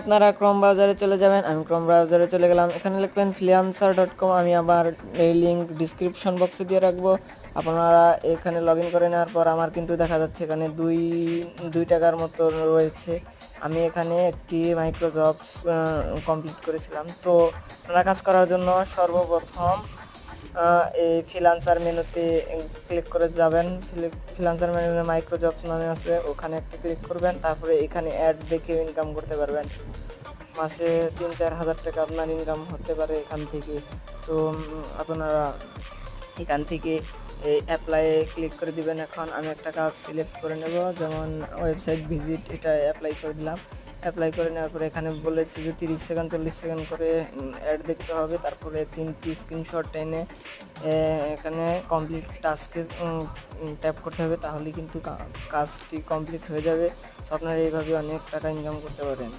আপনারা ক্রোম ব্রাউজারে চলে যাবেন। আমি ক্রোম ব্রাউজারে চলে গেলাম। এখানে লিখবেন freelancer.com। আমি আবার এই লিঙ্ক ডিসক্রিপশন বক্সে দিয়ে রাখবো। আপনারা এখানে লগ ইন করে নেওয়ার পর আমার কিন্তু দেখা যাচ্ছে এখানে দুই টাকার মতো রয়েছে। আমি এখানে একটি মাইক্রো জবস কমপ্লিট করেছিলাম। তো আপনারা কাজ করার জন্য সর্বপ্রথম এই ফ্রিল্যান্সার মেনুতে ক্লিক করে যাবেন। ফ্রিল্যান্সার মেনুতে মাইক্রো জবস নামে আছে, ওখানে একটা ক্লিক করবেন। তারপরে এখানে অ্যাড দেখে ইনকাম করতে পারবেন। মাসে 3-4 হাজার টাকা আপনার ইনকাম হতে পারে এখান থেকে। তো আপনারা এখান থেকে এই অ্যাপ্লাইয়ে ক্লিক করে দিবেন। এখন আমি একটা কাজ সিলেক্ট করে নেব, যেমন ওয়েবসাইট ভিজিট, এটা অ্যাপ্লাই করে দিলাম। অ্যাপ্লাই করে নেওয়ার পরে এখানে বলেছে যে 30 সেকেন্ড 40 সেকেন্ড করে অ্যাড দেখতে হবে। তারপরে 3টি স্ক্রিনশট এনে এখানে কমপ্লিট টাস্কে ট্যাপ করতে হবে, তাহলে কিন্তু কাজটি কমপ্লিট হয়ে যাবে। তো আপনারা এইভাবে অনেক টাকা ইনকাম করতে পারেন।